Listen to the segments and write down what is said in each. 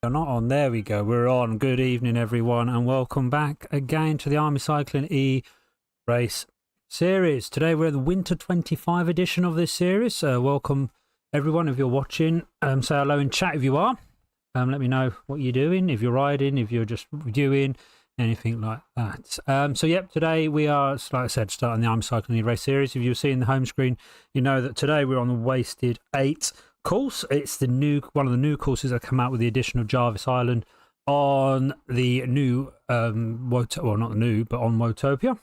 We're not on. There we go. We're on. Good evening, everyone, and welcome back again to the Army Cycling eRace series. Today we're in the Winter 25 edition of this series. Welcome, everyone, if you're watching. Say hello in chat if you are. Let me know what you're doing, if you're riding, if you're just reviewing, anything like that. So, yep, today we are, like I said, starting the Army Cycling eRace series. If you're seeing the home screen, you know that today we're on the Wasted 8 course. It's one of the new courses that come out with the addition of Jarvis Island on the new well, not the new, but on Wotopia.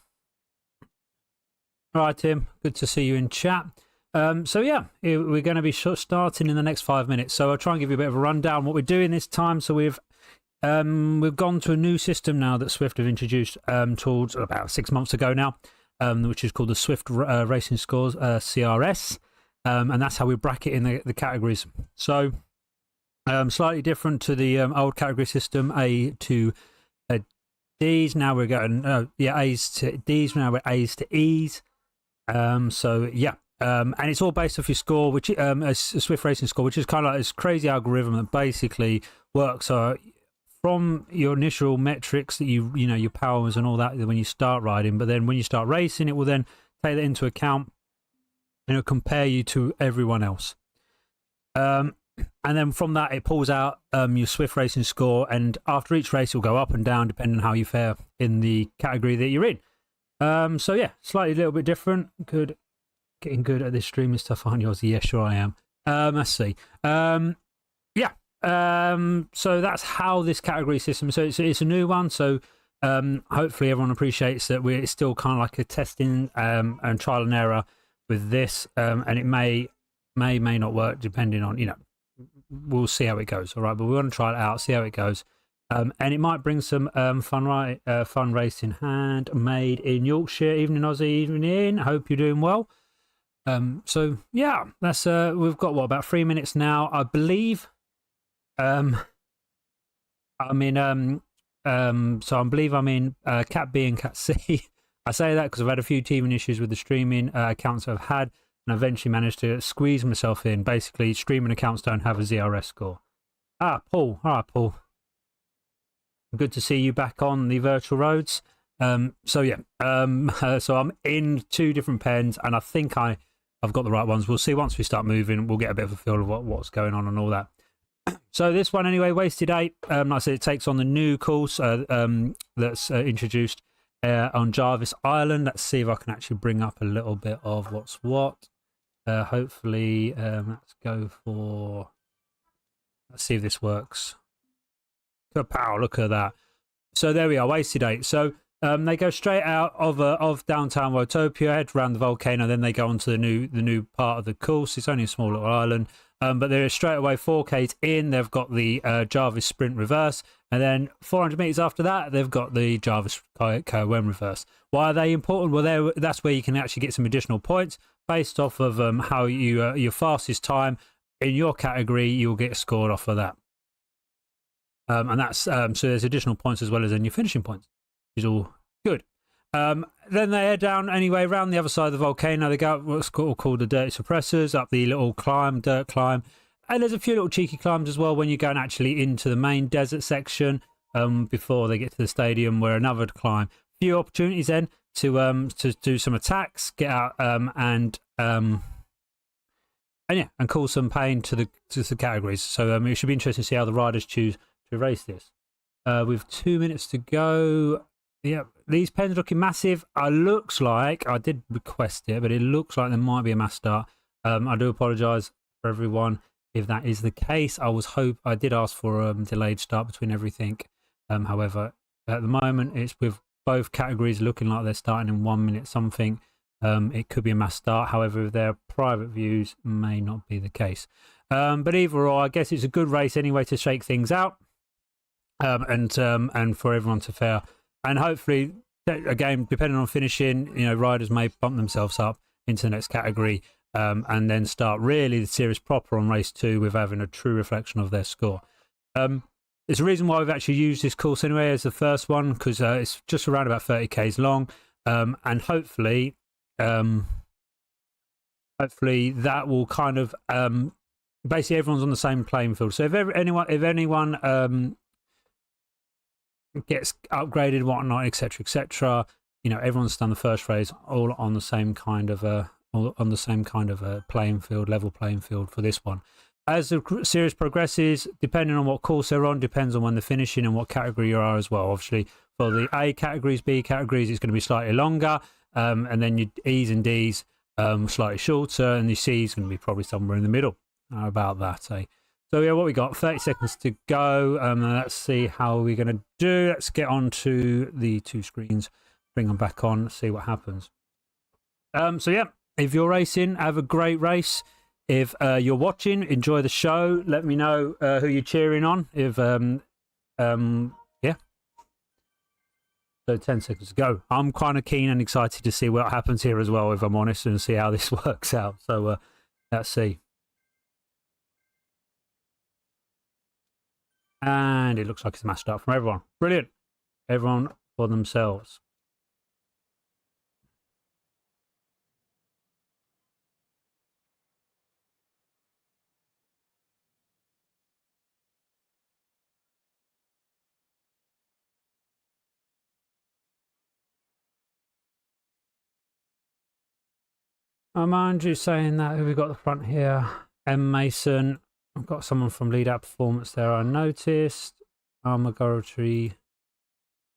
All right, Tim, good to see you in chat. So yeah, we're going to be starting in the next 5 minutes, so I'll try and give you a bit of a rundown what we're doing this time. So we've gone to a new system now that Swift have introduced towards about 6 months ago now, which is called the Swift Racing Scores, CRS. And that's how we bracket in the categories. So slightly different to the old category system, A to D's. Now we're going A's to D's. Now we're A's to E's. So yeah, and it's all based off your score, which a Swift Racing score, which is kind of like this crazy algorithm that basically works from your initial metrics that you know your powers and all that when you start riding, but then when you start racing, it will then take that into account. And it'll compare you to everyone else. And then from that, it pulls out your Swift Racing score. And after each race, it will go up and down depending on how you fare in the category that you're in. So, yeah, slightly a little bit different. Good. Getting good at this streaming stuff, aren't you, Ozzy? Yeah, sure I am. Let's see. So that's how this category system. So it's a new one. So hopefully everyone appreciates that it's still kind of like a testing and trial and error with this, and it may not work depending on, we'll see how it goes. All right, but we want to try it out, see how it goes, and it might bring some fun racing handmade in Yorkshire. Evening, Aussie, evening. Hope you're doing well. So yeah, that's we've got about 3 minutes now, I believe. So I believe I'm in Cat B and Cat C. I say that because I've had a few teething issues with the streaming accounts I've had, and I eventually managed to squeeze myself in. Basically, streaming accounts don't have a ZRS score. Paul. All right, Paul. Good to see you back on the virtual roads. So I'm in 2 different pens, and I think I've got the right ones. We'll see once we start moving. We'll get a bit of a feel of what's going on and all that. So this one anyway, Wasted 8. Like I said, it takes on the new course that's introduced on Jarvis Island. Let's see if I can actually bring up a little bit of what's what. Hopefully, let's see if this works. Pow, look at that. So there we are, Wasted 8. So they go straight out of downtown Wotopia, head around the volcano, then they go on to the new part of the course. It's only a small little island. But they're straight away 4Ks in. They've got the Jarvis Sprint reverse, and then 400 meters after that, they've got the Jarvis KQOM reverse. Why are they important? Well, that's where you can actually get some additional points based off of how your fastest time in your category. You'll get scored off of that, and that's so there's additional points as well as in your finishing points, which is all good. Then they head down anyway around the other side of the volcano. They go up what's called the dirty suppressors, up the little dirt climb, and there's a few little cheeky climbs as well when you're going actually into the main desert section before they get to the stadium, where another climb. Few opportunities then to do some attacks, get out and cause some pain to the categories. So it should be interesting to see how the riders choose to race this. With 2 minutes to go. Yeah, these pens looking massive. Looks like, I did request it, but it looks like there might be a mass start. I do apologise for everyone if that is the case. I did ask for a delayed start between everything. However, at the moment, it's with both categories looking like they're starting in 1 minute something. It could be a mass start. However, if they're private views, may not be the case. But either or, I guess it's a good race anyway to shake things out and for everyone to fare. And hopefully, again, depending on finishing, riders may bump themselves up into the next category and then start really the series proper on race 2 with having a true reflection of their score. There's a reason why we've actually used this course anyway as the first one, because it's just around about 30Ks long, and hopefully that will kind of basically everyone's on the same playing field. So if anyone gets upgraded, whatnot, etc., you know, everyone's done the first race all on the same kind of playing field, level playing field for this one. As the series progresses, depending on what course they're on, depends on when they're finishing and what category you are as well. Obviously, for the A categories, B categories, it's going to be slightly longer, and then your E's and D's slightly shorter, and your C's going to be probably somewhere in the middle. How about that, eh? So yeah, what we got? 30 seconds to go. Let's see how we're going to do. Let's get on to the two screens, bring them back on, see what happens. So yeah, if you're racing, have a great race. If you're watching, enjoy the show. Let me know who you're cheering on. If yeah. So 10 seconds to go. I'm kind of keen and excited to see what happens here as well, if I'm honest, and see how this works out. So let's see. And it looks like it's matched up from everyone. Brilliant. Everyone for themselves. Andrew saying that. Who we got at the front here? M. Mason. I've got someone from Lead Out Performance there, I noticed. Armagorotry.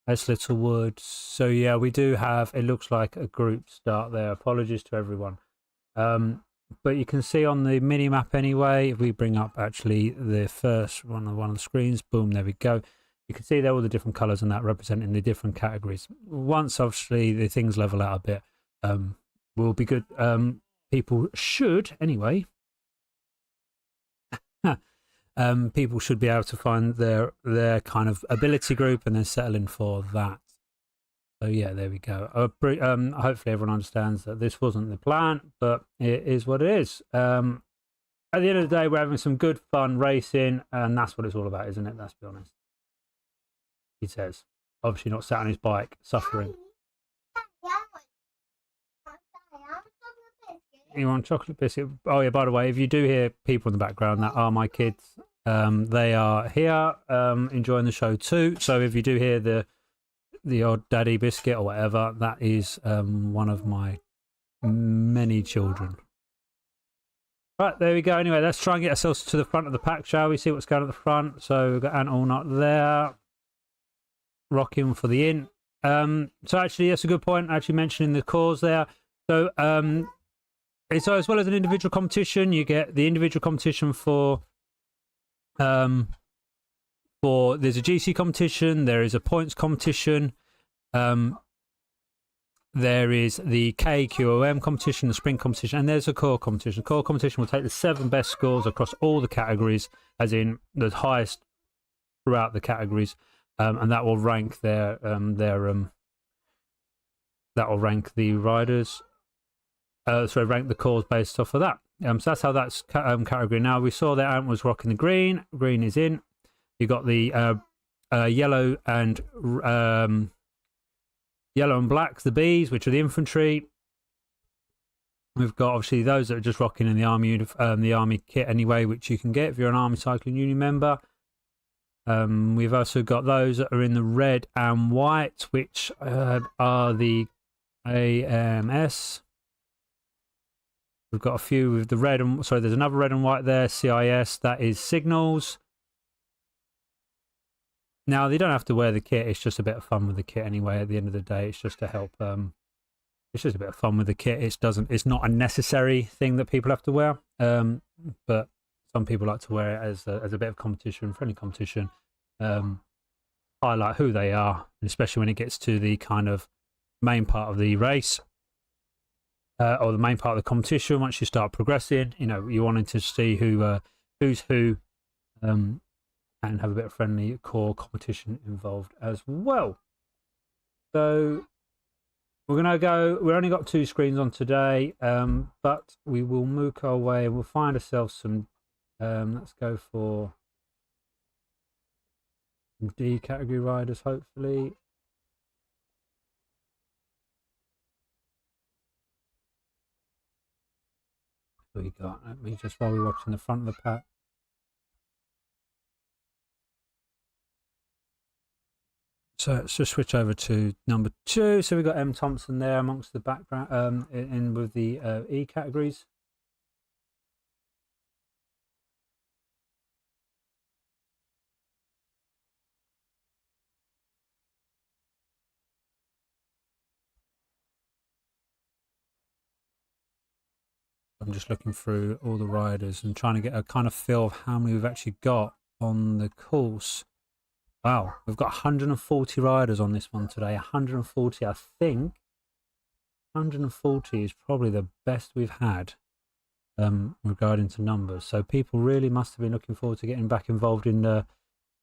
S. Littlewood. So yeah, we do have, it looks like a group start there. Apologies to everyone. But you can see on the mini map anyway, if we bring up actually the first one of the screens, boom, there we go. You can see there all the different colours and that representing the different categories. Once obviously the things level out a bit, will be good. People should anyway. People should be able to find their kind of ability group and then settle in for that. So yeah, there we go. Hopefully everyone understands that this wasn't the plan, but it is what it is. At the end of the day, we're having some good fun racing, and that's what it's all about, isn't it? Let's be honest. He says, obviously not sat on his bike, suffering. You want chocolate biscuit? Oh yeah, by the way, if you do hear people in the background, that are my kids. They are here enjoying the show too. So if you do hear the odd daddy biscuit or whatever, that is one of my many children. Right, there we go. Anyway, let's try and get ourselves to the front of the pack, shall we? See what's going at the front. So we've got Ant Allnut there, rocking for the in. So actually, that's a good point. Actually mentioning the cause there. So so as well as an individual competition, you get the individual competition for there's a GC competition, there is a points competition, there is the KQOM competition, the sprint competition, and there's a core competition. Core competition will take the 7 best scores across all the categories, as in the highest throughout the categories, and that will rank that will rank the riders. So rank the cores based off of that. So that's how that's category. Now we saw that Ant was rocking the green. Green is in. You got the yellow and black, the Bs, which are the infantry. We've got obviously those that are just rocking in the army kit anyway, which you can get if you're an Army Cycling Union member. We've also got those that are in the red and white, which are the AMS. We've got a few with the red and there's another red and white there, CIS, that is signals. Now they don't have to wear the kit, it's just a bit of fun with the kit anyway. At the end of the day, it's just to help it's just a bit of fun with the kit. It's not a necessary thing that people have to wear. But some people like to wear it as a bit of competition, friendly competition. Highlight who they are, especially when it gets to the kind of main part of the race. Or the main part of the competition. Once you start progressing, you know, you wanted to see who's who, and have a bit of friendly core competition involved as well. So we're gonna go. We've only got 2 screens on today, but we will mook our way and we'll find ourselves some. Let's go for some D category riders, hopefully. do we got? Let me just, while we're watching the front of the pack. So let's just switch over to number 2. So we've got M. Thompson there amongst the background, in with the E categories. I'm just looking through all the riders and trying to get a kind of feel of how many we've actually got on the course. Wow, we've got 140 riders on this one today. 140, I think 140 is probably the best we've had regarding to numbers. So people really must have been looking forward to getting back involved in the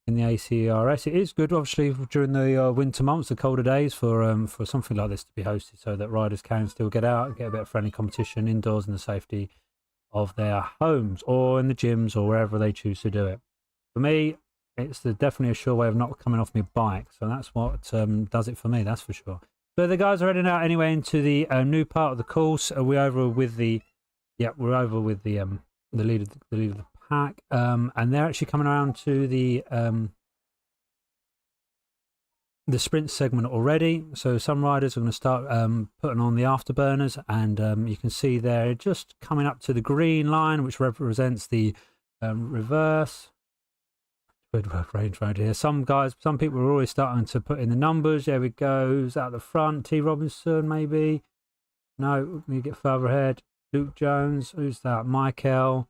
ACeRS. It is good, obviously, during the winter months, the colder days, for something like this to be hosted, so that riders can still get out and get a bit of friendly competition indoors in the safety of their homes or in the gyms or wherever they choose to do it. For me, it's definitely a sure way of not coming off my bike, so that's what does it for me, that's for sure. So the guys are heading out anyway into the new part of the course. We're over with the lead of the pack, and they're actually coming around to the sprint segment already. So some riders are going to start putting on the afterburners, and you can see they're just coming up to the green line, which represents the reverse. Good work range right here. Some people are already starting to put in the numbers. There we go. Who's out the front? T. Robinson, maybe. No, we get further ahead. Luke Jones. Who's that? Michael.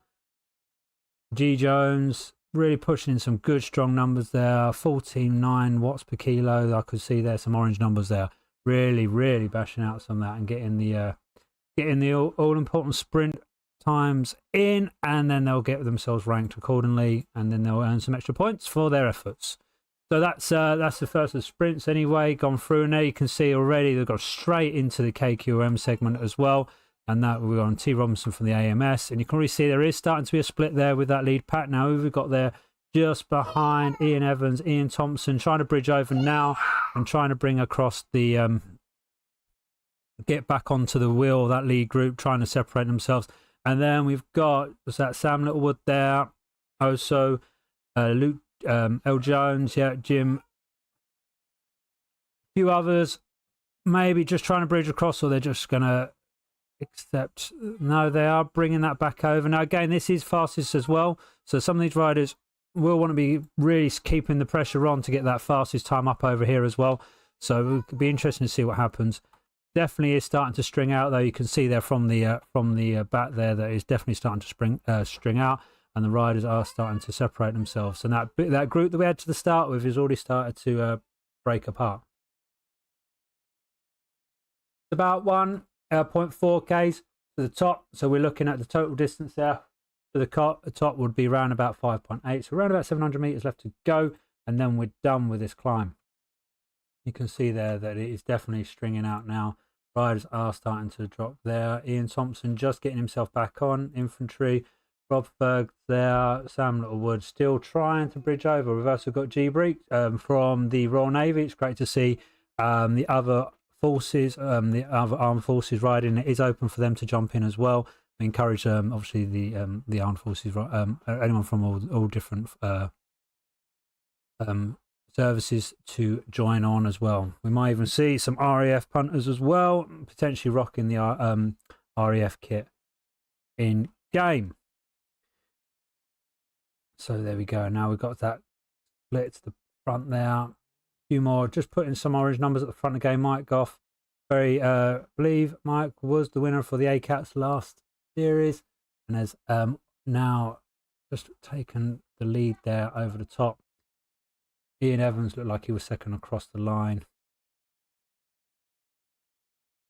G. Jones. Really pushing in some good strong numbers there. 14.9 watts per kilo. I could see there some orange numbers there. Really bashing out some of that and getting the all important sprint times in, and then they'll get themselves ranked accordingly, and then they'll earn some extra points for their efforts. So that's the first of the sprints anyway, gone through, and there you can see already they've got straight into the KQOM segment as well, and that we're on T. Robinson from the AMS, and you can already see there is starting to be a split there with that lead pack. Now we've got there just behind Ian Evans, Ian Thompson, trying to bridge over now and trying to bring across the get back onto the wheel of that lead group, trying to separate themselves. And then we've got, was that Sam Littlewood there? Also, Luke L. Jones, yeah, Jim. A few others, maybe just trying to bridge across, or they're just going to accept. No, they are bringing that back over. Now, again, this is fastest as well. So some of these riders will want to be really keeping the pressure on to get that fastest time up over here as well. So it could be interesting to see what happens. Definitely is starting to string out, though. You can see there from the back there that is definitely starting to string out, and the riders are starting to separate themselves. And that group that we had to the start with has already started to break apart. About 1.4 k's to the top. So we're looking at the total distance there to the top would be around about 5.8. So around about 700 meters left to go, and then we're done with this climb. You can see there that it is definitely stringing out now. Riders are starting to drop there. Ian Thompson just getting himself back on. Infantry. Rob Berg there. Sam Littlewood still trying to bridge over. We've also got G. Breek from the Royal Navy. It's great to see the other forces, the other armed forces riding. It is open for them to jump in as well. We encourage obviously the armed forces, anyone from all different services to join on as well. We might even see some RAF punters as well, potentially rocking the RAF kit in game. So there we go. Now we've got that split to the front there. A few more, just putting some orange numbers at the front again. Mike Goff, believe Mike was the winner for the ACATS last series, and has now just taken the lead there over the top. Ian Evans looked like he was second across the line.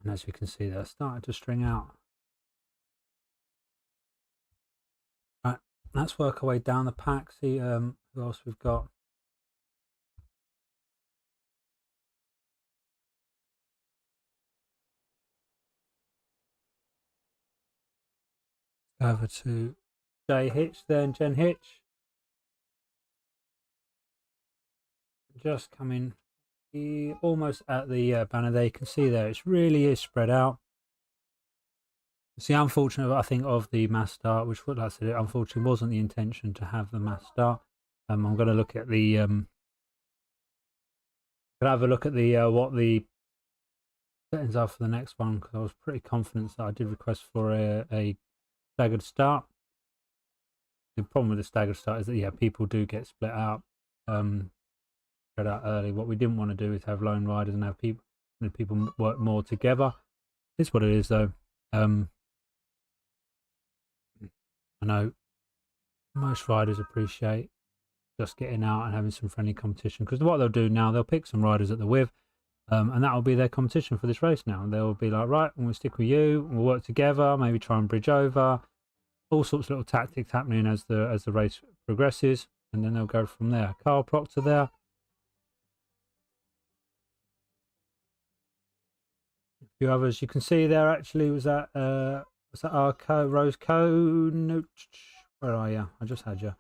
And as you can see, they're starting to string out. Right, let's work our way down the pack, see who else we've got. Over to Jay Hitch then, Jen Hitch. Just coming almost at the banner there. You can see there, it really is spread out. It's the unfortunate, I think, of the mass start, which, like I said, it unfortunately wasn't the intention to have the mass start. I'm going to look at the have a look at the what the settings are for the next one, because I was pretty confident that I did request for a staggered start. The problem with the staggered start is that, yeah, people do get split out, spread out early. What we didn't want to do is have lone riders and have people work more together. It's what it is, though. I know most riders appreciate just getting out and having some friendly competition, because what they'll do now, they'll pick some riders that they're with, and that will be their competition for this race now. And they'll be like, right, we'll stick with you, we'll work together, maybe try and bridge over, all sorts of little tactics happening as the race progresses, and then they'll go from there. Carl Proctor there. A few others you can see there actually was that Rose Cone? Where are you? I just had you.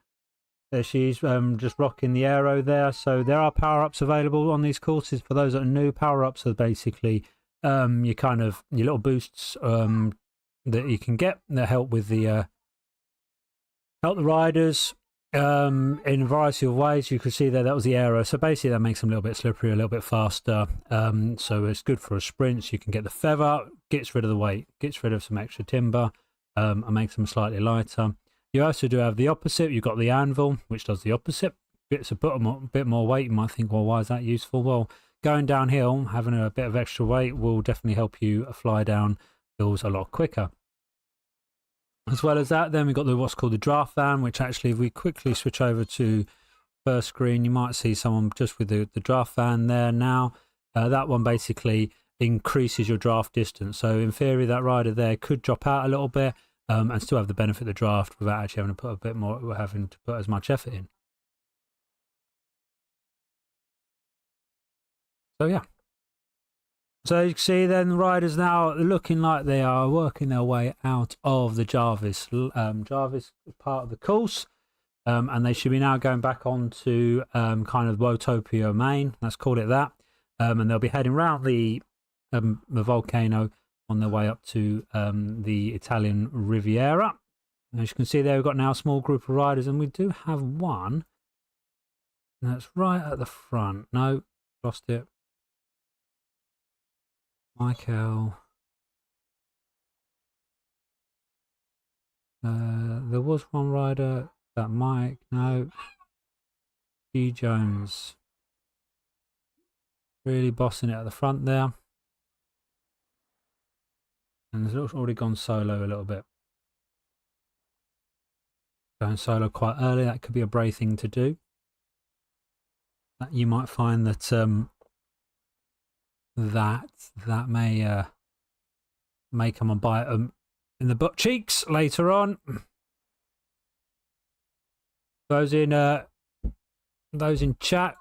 There she's just rocking the aero there. So there are power-ups available on these courses. For those that are new, power-ups are basically your little boosts that you can get that help with the help the riders in a variety of ways. You can see there that was the aero. So basically that makes them a little bit slippery, a little bit faster. So it's good for a sprint. So you can get the feather, gets rid of the weight, gets rid of some extra timber, and makes them slightly lighter. You also do have the opposite. You've got the anvil, which does the opposite. Bits of put a bit more weight. You might think, well, why is that useful? Well, going downhill, having a bit of extra weight will definitely help you fly down hills a lot quicker. As well as that, then we've got what's called the draft van, which actually, if we quickly switch over to first screen, you might see someone just with the draft van there now. That one basically increases your draft distance. So in theory, that rider there could drop out a little bit, and still have the benefit of the draft without actually having to put a bit more, having to put as much effort in. So yeah. So you can see then the riders now looking like they are working their way out of the Jarvis. Jarvis part of the course, and they should be now going back on to kind of Wotopia Main. Let's call it that. And they'll be heading round the volcano on their way up to the Italian Riviera. As you can see there, we've got now a small group of riders, and we do have one that's right at the front. No, lost it. Michael. There was one rider, that Mike. No. G. Jones. Really bossing it at the front there. And it's already gone solo a little bit. Going solo quite early, that could be a brave thing to do. That you might find that that may come and bite them in the butt cheeks later on. Those in chat,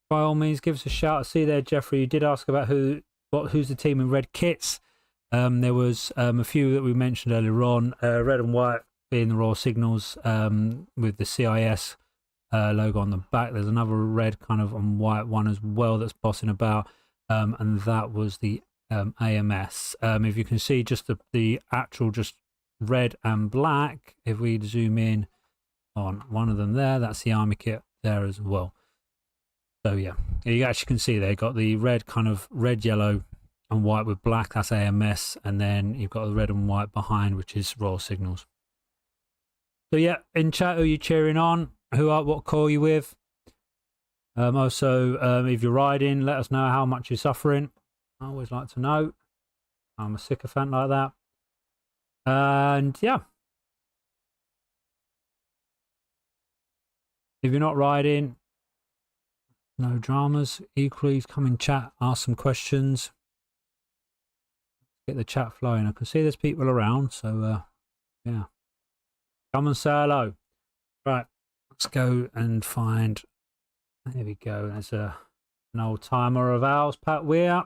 by all means, give us a shout. I see there, Jeffrey, you did ask about who's the team in red kits. There was a few that we mentioned earlier on, red and white being the Royal Signals, with the CIS logo on the back. There's another red kind of and white one as well that's bossing about, and that was the AMS. If you can see just the actual just red and black, if we zoom in on one of them there, that's the army kit there as well. So yeah, you actually can see they got the red, kind of red, yellow and white with black, that's AMS, and then you've got the red and white behind, which is Royal Signals. So yeah, in chat, who are you cheering on? What corps you with? Also, if you're riding, let us know how much you're suffering. I always like to know. I'm a sycophant like that. And yeah, if you're not riding, no dramas. Equally, come in chat, ask some questions. Get the chat flowing. I can see there's people around, so yeah. Come and say hello. Right, let's go and find. There we go. There's an old timer of ours, Pat Weir.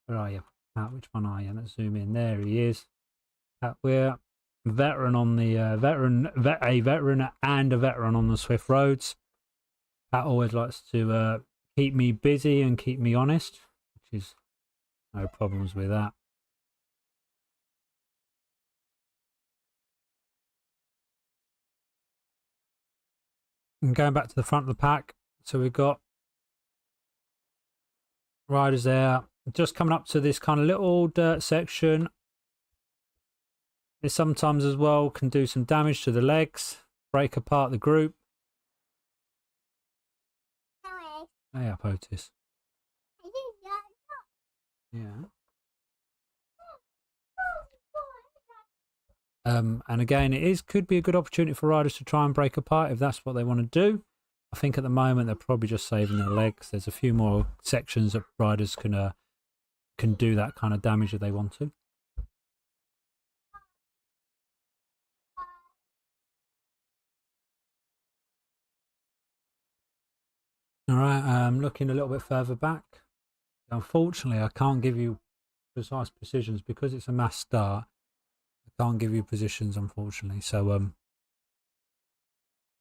Where are you, Pat? Which one are you? Let's zoom in. There he is, Pat Weir, veteran on the a veteran and a veteran on the Swift roads. Pat always likes to keep me busy and keep me honest, which is no problems with that. And going back to the front of the pack, so we've got riders there, just coming up to this kind of little dirt section. They sometimes as well can do some damage to the legs, break apart the group. Hey up, Otis. Yeah. And again, could be a good opportunity for riders to try and break apart if that's what they want to do. I think at the moment they're probably just saving their legs. There's a few more sections that riders can do that kind of damage if they want to. All right, looking a little bit further back. Unfortunately, I can't give you precise precisions because it's a mass start. I can't give you positions, unfortunately. So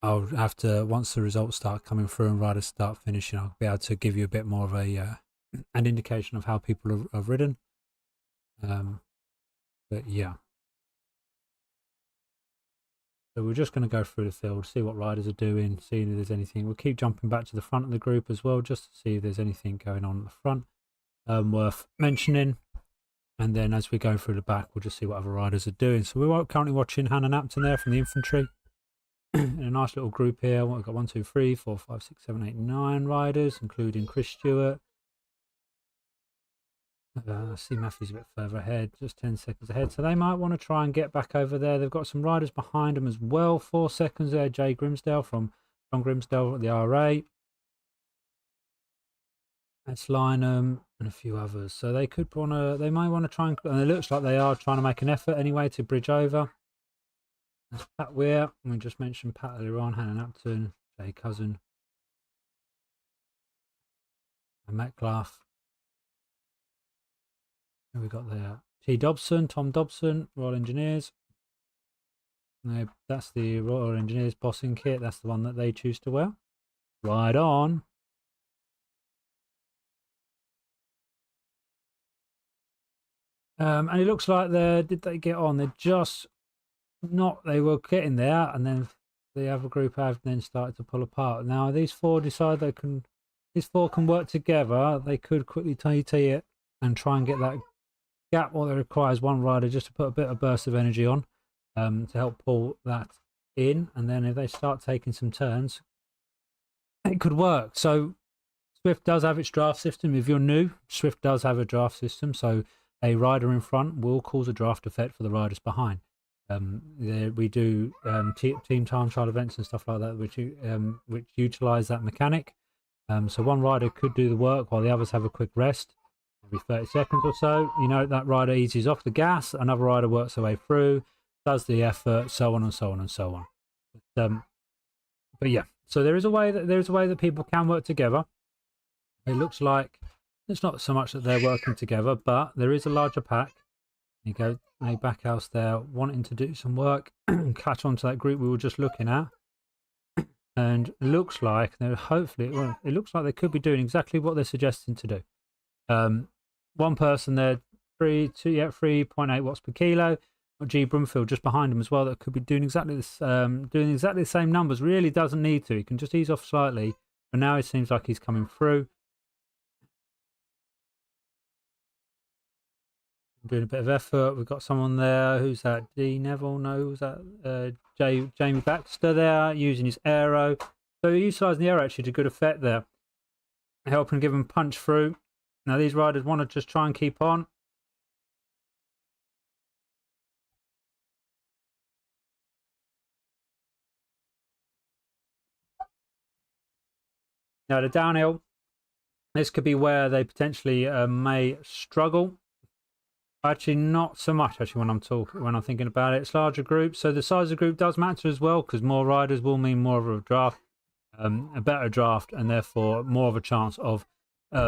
I'll have to, once the results start coming through and riders start finishing, I'll be able to give you a bit more of an indication of how people have ridden. But yeah. So we're just going to go through the field, see what riders are doing, seeing if there's anything. We'll keep jumping back to the front of the group as well, just to see if there's anything going on at the front worth mentioning. And then as we go through the back, we'll just see what other riders are doing. So we're currently watching Hannah Napton there from the infantry. In a nice little group here. We've got 1, 2, 3, 4, 5, 6, 7, 8, 9 riders, including Chris Stewart. I see Matthew's a bit further ahead, just 10 seconds ahead. So they might want to try and get back over there. They've got some riders behind them as well. 4 seconds there. Jay Grimsdale from John Grimsdale at the RA. That's Lynham and a few others. So they could want to, they might want to try and it looks like they are trying to make an effort anyway to bridge over. That's Pat Weir. We just mentioned Pat earlier on, Hannah Napton, Jay Cousin, and Metcalf. Who we got there? T. Dobson, Tom Dobson, Royal Engineers. No, that's the Royal Engineers bossing kit. That's the one that they choose to wear. Right on. And it looks like did they get on? They're just not, they were getting there, and then the other group have then started to pull apart. Now these 4 decide these 4 can work together. They could quickly TT it and try and get that gap. What it requires one rider just to put a bit of burst of energy on to help pull that in, and then if they start taking some turns, it could work. So Swift does have its draft system. If you're new, Swift does have a draft system, so a rider in front will cause a draft effect for the riders behind. We do team time trial events and stuff like that, which utilize that mechanic. So one rider could do the work while the others have a quick rest. Every 30 seconds or so, that rider eases off the gas, another rider works their way through, does the effort, so on and so on and so on. But yeah, so there is a way that people can work together. It looks like it's not so much that they're working together, but there is a larger pack. You go, a back house there, wanting to do some work and catch on to that group we were just looking at. And it looks like it looks like they could be doing exactly what they're suggesting to do. One person there, 3.8 watts per kilo. G Brumfield just behind him as well, that could be doing exactly this, doing exactly the same numbers. Really doesn't need to. He can just ease off slightly, but now it seems like he's coming through. Doing a bit of effort. We've got someone there. Who's that? D Neville? No, who's that? Jamie Baxter there, using his aero. So utilising the aero actually to good effect there, helping give him punch through. Now these riders want to just try and keep on. Now the downhill, this could be where they potentially may struggle. Actually, not so much. Actually, when I'm thinking about it, it's larger groups, so the size of the group does matter as well, because more riders will mean more of a draft, a better draft, and therefore more of a chance of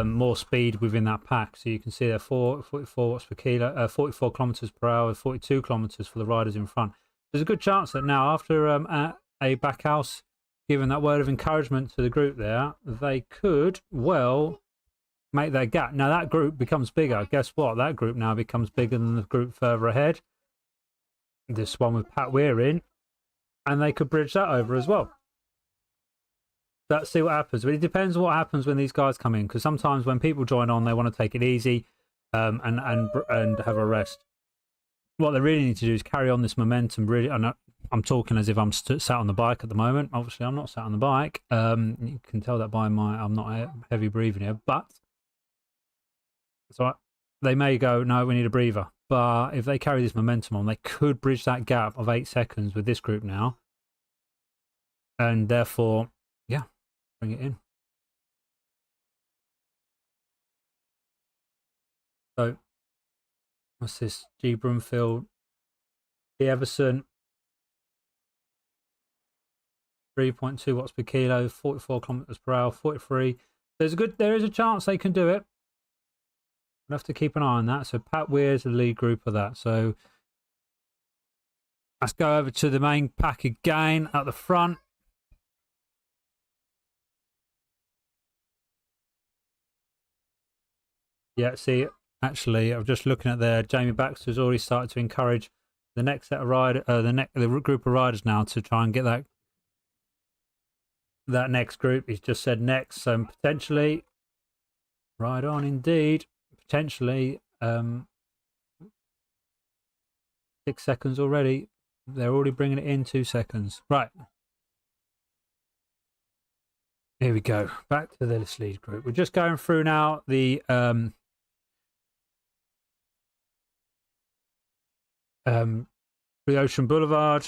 more speed within that pack. So you can see there 44 watts per kilo, 44 kilometers per hour, 42 kilometers for the riders in front. There's a good chance that now, after a backhouse giving that word of encouragement to the group there, they could well make that gap. Now that group becomes bigger. Guess what? That group now becomes bigger than the group further ahead. This one with Pat Weir in, and they could bridge that over as well. let's see what happens. But it depends what happens when these guys come in, because sometimes when people join on, they want to take it easy, and have a rest. What they really need to do is carry on this momentum. Really, and I'm talking as if I'm sat on the bike at the moment. Obviously, I'm not sat on the bike. You can tell that by I'm not heavy breathing here, but so they may go, no, we need a breather. But if they carry this momentum on, they could bridge that gap of 8 seconds with this group now, and therefore, yeah, bring it in. So, what's this? G. Broomfield, P. Everson, 3.2 watts per kilo, 44 kilometers per hour, 43. There is a chance they can do it. We'll have to keep an eye on that. So Pat Weir's the lead group of that. So let's go over to the main pack again at the front. Yeah, see, actually, I'm just looking at there. Jamie Baxter's already started to encourage the next set of the group of riders now to try and get that next group. He's just said next, so potentially, right on indeed, potentially 6 seconds already. They're already bringing it in 2 seconds. Right. Here we go. Back to this lead group. We're just going through now the Ocean Boulevard.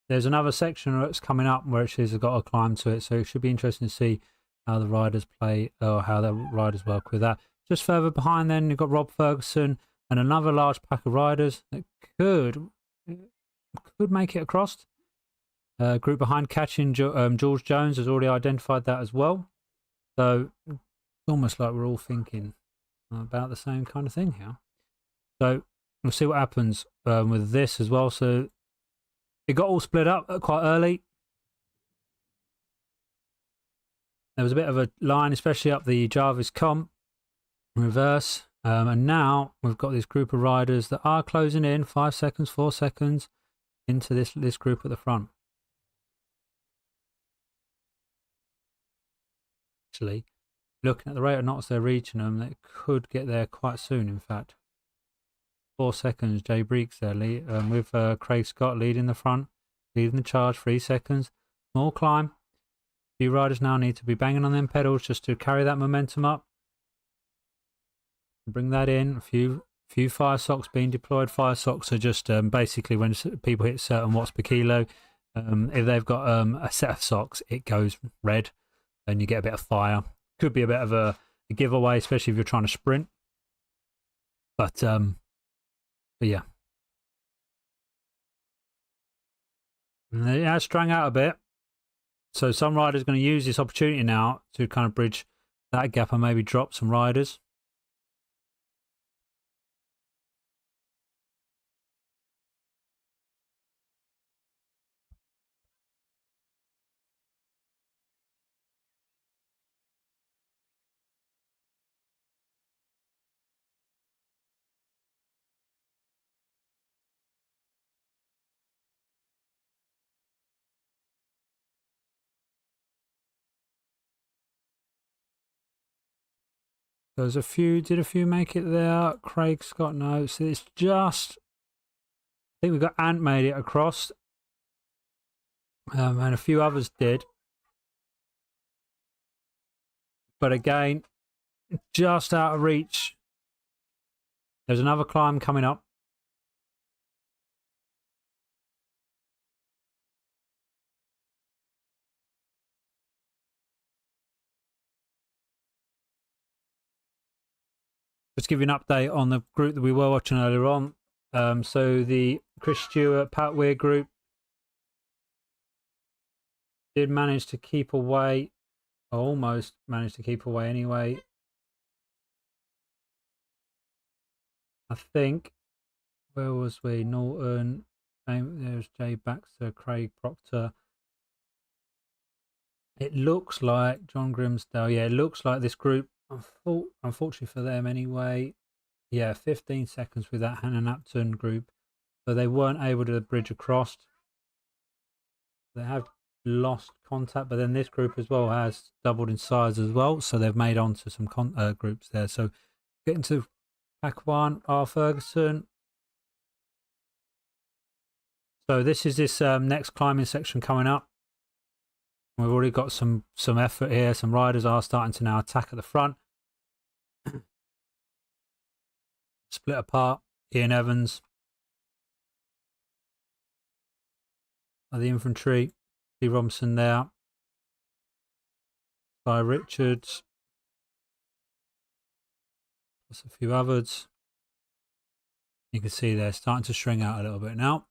There's another section that's coming up where it's got a climb to it, so it should be interesting to see how the riders play or how the riders work with that. Just further behind, then you've got Rob Ferguson and another large pack of riders that could make it across. Group behind catching George Jones has already identified that as well. So it's almost like we're all thinking about the same kind of thing here. So we'll see what happens with this as well. So it got all split up quite early. There was a bit of a line, especially up the Jarvis comp reverse. And now we've got this group of riders that are closing in 5 seconds, 4 seconds into this group at the front. Actually, looking at the rate of knots they're reaching them, they could get there quite soon, in fact. 4 seconds, Jay Breeks there, with Craig Scott leading the front, leading the charge, 3 seconds. Small climb. A few riders now need to be banging on them pedals just to carry that momentum up. Bring that in. A few fire socks being deployed. Fire socks are just basically when people hit certain watts per kilo. If they've got a set of socks, it goes red and you get a bit of fire. Could be a bit of a giveaway, especially if you're trying to sprint. But yeah. And it has strung out a bit. So some riders are going to use this opportunity now to kind of bridge that gap and maybe drop some riders. There's did a few make it there? Craig Scott, no. So it's just, I think we've got Ant made it across. And a few others did. But again, just out of reach. There's another climb coming up. Just give you an update on the group that we were watching earlier on. So the Chris Stewart, Pat Weir group did manage to keep away, or almost managed to keep away anyway. I think, where was we? Norton, there's Jay Baxter, Craig Proctor. It looks like John Grimsdale. Yeah, it looks like this group, unfortunately for them anyway, yeah, 15 seconds with that Hannah Napton group. So they weren't able to bridge across. They have lost contact, but then this group as well has doubled in size as well. So they've made on to some groups there. So getting to pack one, R. Ferguson. So this is this next climbing section coming up. We've already got some effort here. Some riders are starting to now attack at the front. Split apart. Ian Evans. The infantry. Lee Robinson there. Guy Richards. Plus a few others. You can see they're starting to string out a little bit now.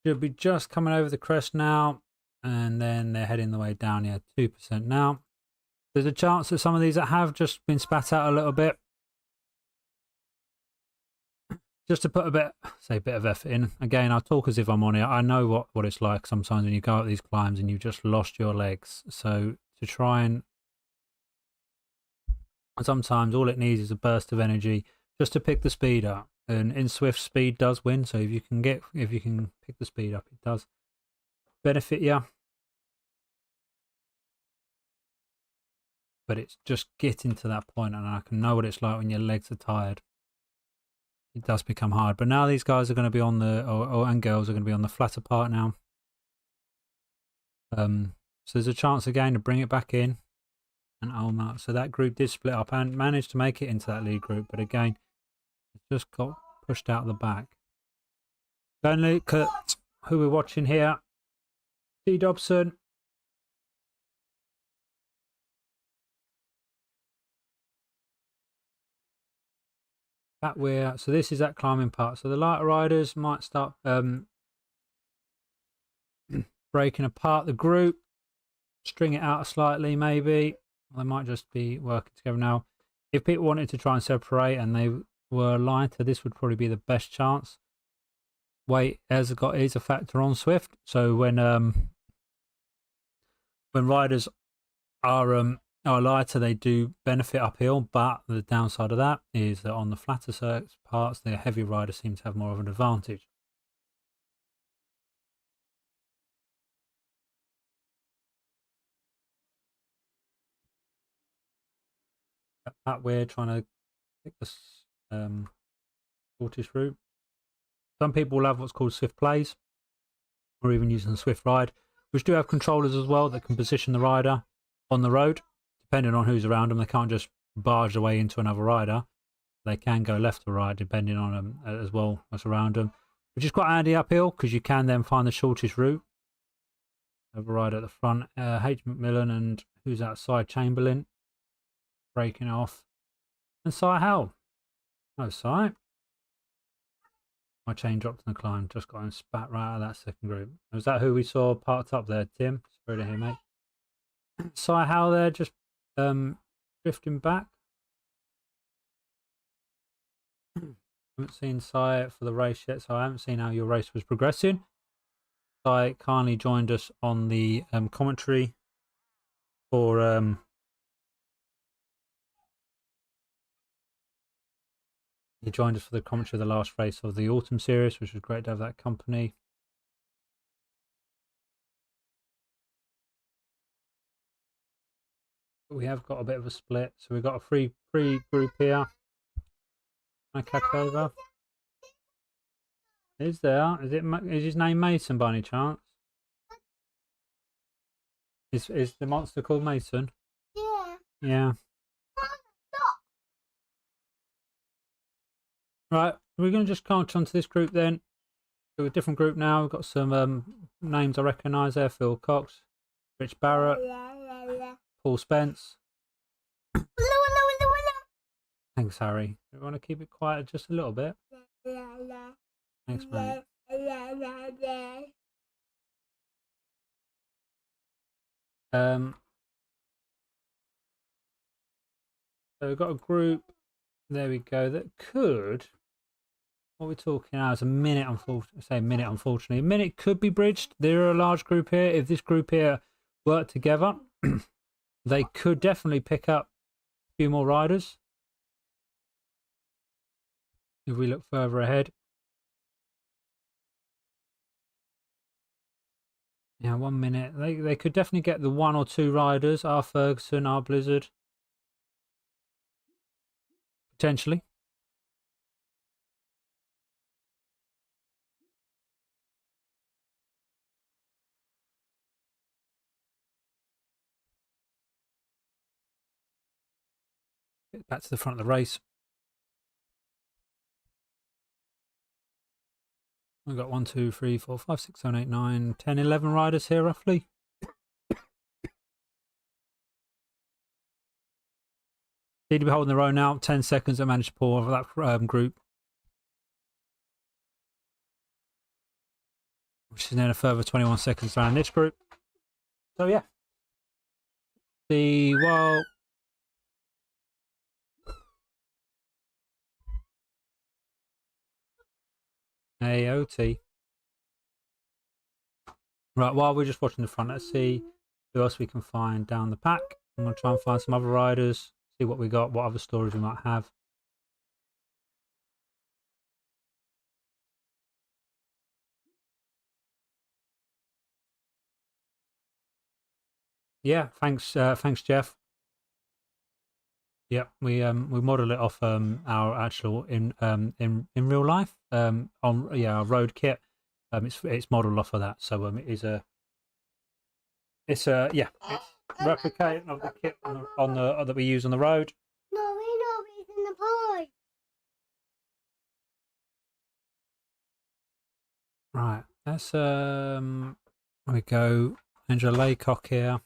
Should be just coming over the crest now, and then they're heading the way down here, 2% now. There's a chance that some of these that have just been spat out a little bit, just to put a bit of effort in. Again, I talk as if I'm on it. I know what it's like sometimes when you go up these climbs and you've just lost your legs. So to try and sometimes all it needs is a burst of energy just to pick the speed up. And in Swift, speed does win. So if you can pick the speed up, it does benefit you. But it's just getting to that point, and I can know what it's like when your legs are tired. It does become hard. But now these guys are going to be on the, and girls are going to be on the flatter part now. So there's a chance again to bring it back in. And Ulmer. So that group did split up and managed to make it into that lead group. But again, it just got pushed out the back. Then look at who we're watching here. T. Dobson. So this is that climbing part. So the lighter riders might start breaking apart the group, string it out slightly maybe. They might just be working together now. If people wanted to try and separate and they were lighter, this would probably be the best chance. Weight is a factor on Swift. So when riders are lighter, they do benefit uphill, but the downside of that is that on the flatter circuit parts, the heavy riders seem to have more of an advantage. That we're trying to pick this shortest route. Some people will have what's called Swift plays, or even using the Swift ride, which do have controllers as well that can position the rider on the road, depending on who's around them. They can't just barge their way into another rider. They can go left or right, depending on them as well what's around them, which is quite handy uphill because you can then find the shortest route. Have a rider at the front, H. McMillan, and who's outside, Chamberlain, breaking off, and Cy Howell. No, Cy. My chain dropped in the climb, just got him spat right out of that second group. Was that who we saw parked up there, Tim? Sorry to hear, mate. Cy Howell there, just drifting back. Haven't seen Cy for the race yet, so I haven't seen how your race was progressing. Cy kindly joined us on the commentary for he joined us for the commentary of the last race of the autumn series, which was great to have that company. We have got a bit of a split, so we've got a free group here. I catch over. Is his name Mason by any chance? Is the monster called Mason? Yeah. Yeah. Right, we're going to just count onto this group then. To a different group now. We've got some names I recognise there: Phil Cox, Rich Barrett, Paul Spence. Thanks, Harry. We want to keep it quiet just a little bit. Thanks, mate. So we've got a group. There we go. That could. What we're talking now is a minute. Unfortunately, say a minute. Unfortunately, a minute could be bridged. They're a large group here. If this group here work together, they could definitely pick up a few more riders. If we look further ahead. Yeah, 1 minute. They could definitely get the 1 or 2 riders. Our Ferguson, our Blizzard. Potentially. Get back to the front of the race. We've got 1, 2, 3, 4, 5, 6, 7, 8, 9, 10, 11 riders here roughly. Need to be holding their own now. 10 seconds. I managed to pull over that group. Which is then a further 21 seconds around this group. So yeah. While AOT. Right, while we're just watching the front, let's see who else we can find down the pack. I'm going to try and find some other riders, see what we got, what other stories we might have. Yeah, thanks, Jeff. Yeah, we model it off our actual in real life on our road kit. It's modeled off of that, so it's replicating of the kit on the that we use on the road. No, we're not reading the pie. Right, that's there we go. Angela Laycock here.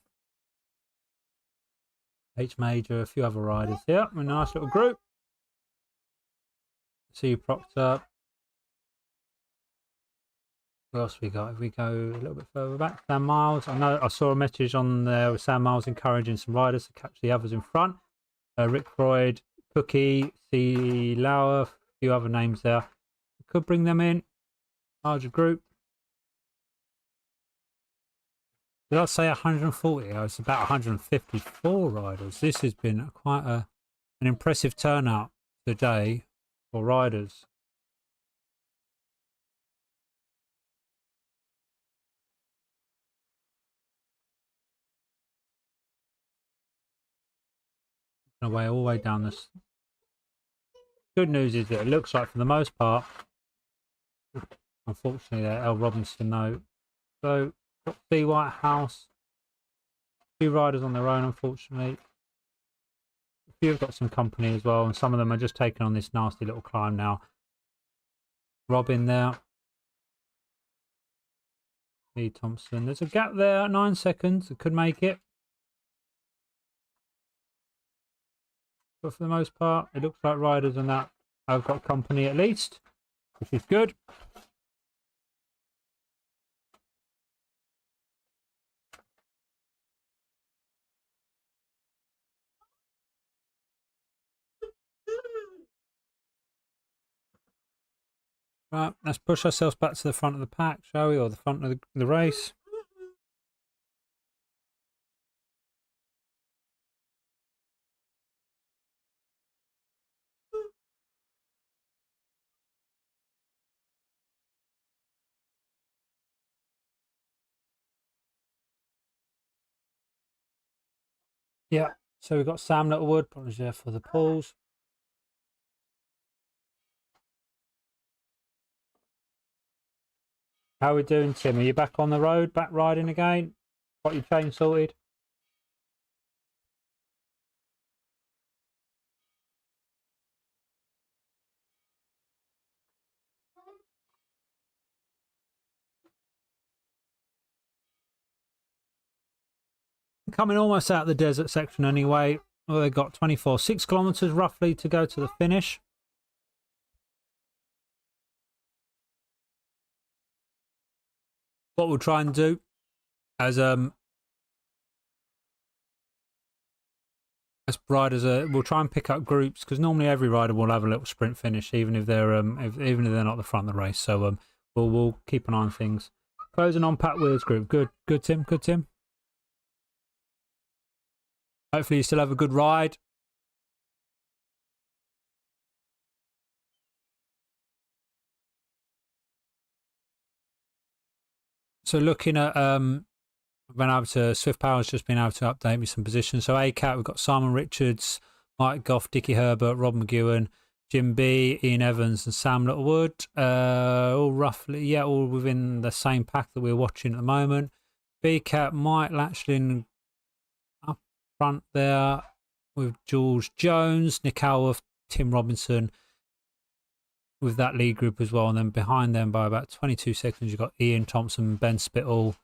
H Major, a few other riders here. A nice little group. See you propped up. What else we got? If we go a little bit further back, Sam Miles. I know I saw a message on there with Sam Miles encouraging some riders to catch the others in front. Rick Freud, Cookie, C. Lauer, a few other names there. Could bring them in. Larger group. Did I say 140? It's about 154 riders. This has been quite an impressive turnout today for riders. Away all the way down this. Good news is that it looks like for the most part, unfortunately, L. Robinson no. So got C. Whitehouse, 2 riders on their own, unfortunately. A few have got some company as well, and some of them are just taking on this nasty little climb now. Robin there. Lee Thompson. There's a gap there, 9 seconds. It could make it. But for the most part, it looks like riders and that have got company at least, which is good. Right, let's push ourselves back to the front of the pack, shall we? Or the front of the race. Yeah, so we've got Sam Littlewood, apologies there for the pulls. How are we doing, Tim? Are you back on the road, back riding again? Got your chain sorted? Coming almost out of the desert section anyway. Well, they've got 6 kilometres roughly to go to the finish. what we'll try and do as riders, we'll try and pick up groups, because normally every rider will have a little sprint finish, even if they're even if they're not the front of the race. So we'll keep an eye on things. Closing on Pat Weir's group. Good, Tim. Good, Tim. Hopefully you still have a good ride. So looking at been able to, Swift Power's just been able to update me some positions. So ACAT, we've got Simon Richards, Mike Goff, Dickie Herbert, Rob McGowan, Jim B, Ian Evans, and Sam Littlewood. All roughly, all within the same pack that we're watching at the moment. BCAT, Mike Latchlin up front there with George Jones, Nick Alworth, Tim Robinson with that lead group as well. And then behind them by about 22 seconds, you've got Ian Thompson, Ben Spittle,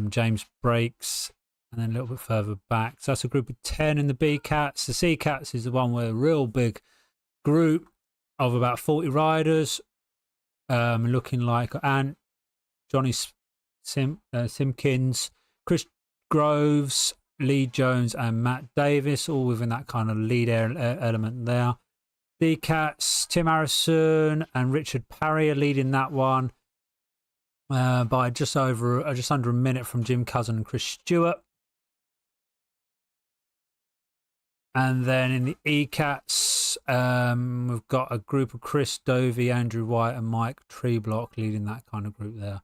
James Breaks, and then a little bit further back. So that's a group of 10 in the B Cats. The C Cats is the one with a real big group of about 40 riders, looking like Ant, Johnny Simpkins, Chris Groves, Lee Jones, and Matt Davis, all within that kind of lead element there. D Cats, Tim Harrison and Richard Parry are leading that one. By just under a minute from Jim Cousin and Chris Stewart. And then in the E-Cats, we've got a group of Chris Dovey, Andrew White and Mike Treeblock leading that kind of group there.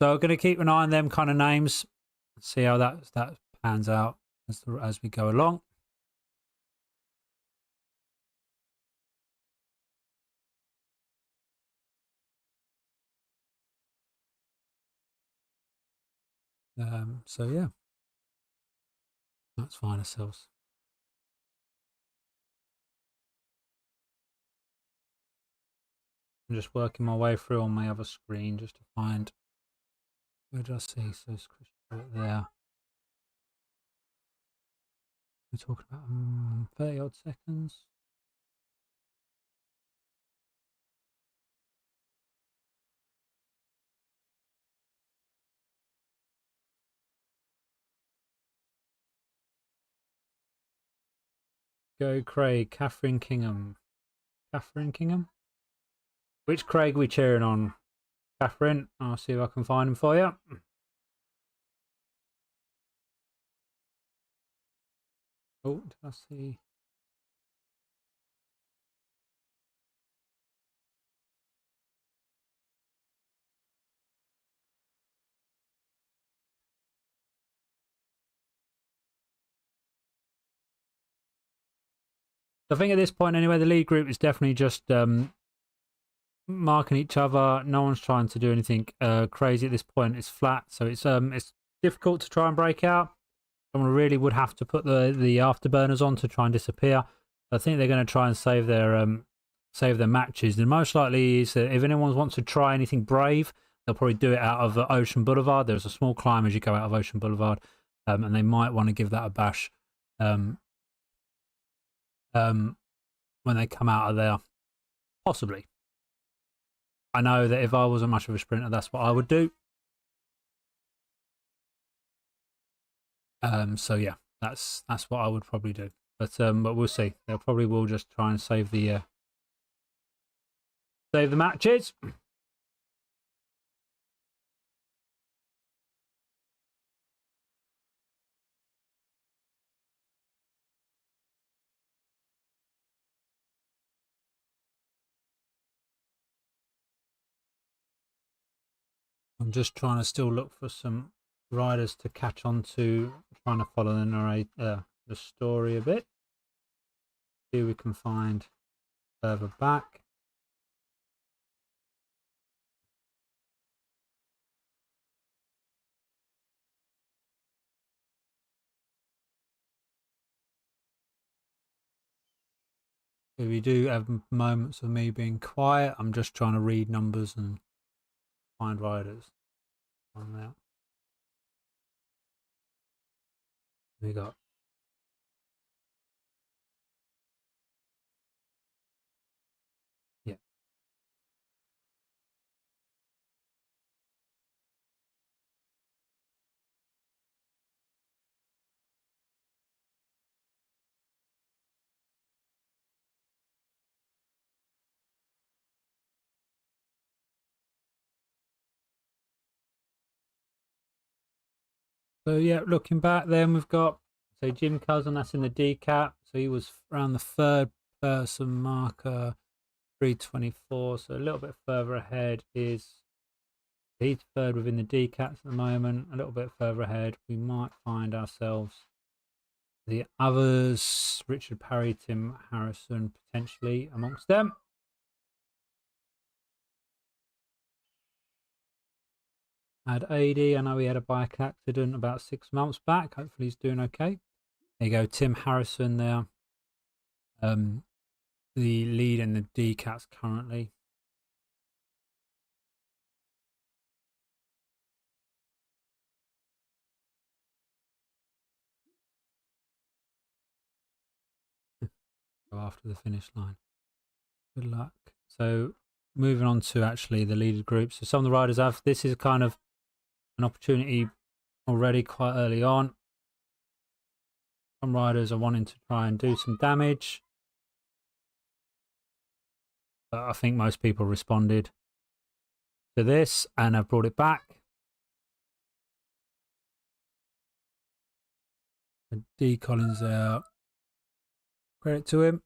So we're going to keep an eye on them kind of names, see how that pans out as we go along. So yeah, let's find ourselves. I'm just working my way through on my other screen just to find. Where did I see? So it's Chris Stewart there. We're talking about 30 odd seconds. Go Craig, Catherine Kingham. Catherine Kingham? Which Craig are we cheering on? Catherine? I'll see if I can find him for you. Oh, did I see? I think at this point anyway, the lead group is definitely just marking each other. No one's trying to do anything crazy at this point. It's flat, so it's difficult to try and break out. Someone really would have to put the afterburners on to try and disappear. I think they're going to try and save their matches. And most likely is that if anyone wants to try anything brave, they'll probably do it out of Ocean Boulevard. There's a small climb as you go out of Ocean Boulevard, and they might want to give that a bash when they come out of there, possibly. I know that if I wasn't much of a sprinter, that's what I would do. So yeah, that's what I would probably do. But we'll see. They'll probably will just try and save the matches. I'm just trying to still look for some riders to catch on to, trying to follow the story a bit. See if we can find further back. If we do have moments of me being quiet, I'm just trying to read numbers and find riders. On there. We got So yeah, looking back, then we've got Jim Cousin. That's in the decap. So he was around the third person marker, 324. So a little bit further ahead is he's third within the decaps at the moment. A little bit further ahead, we might find ourselves the others. Richard Parry, Tim Harrison, potentially amongst them. Had AD. I know he had a bike accident about 6 months back. Hopefully he's doing okay. There you go, Tim Harrison there. The lead in the decaps currently. Go after the finish line. Good luck. So moving on to actually the leaded group. So some of the riders have, this is kind of an opportunity already quite early on. Some riders are wanting to try and do some damage. But I think most people responded to this and have brought it back. And D. Collins there. Credit to him.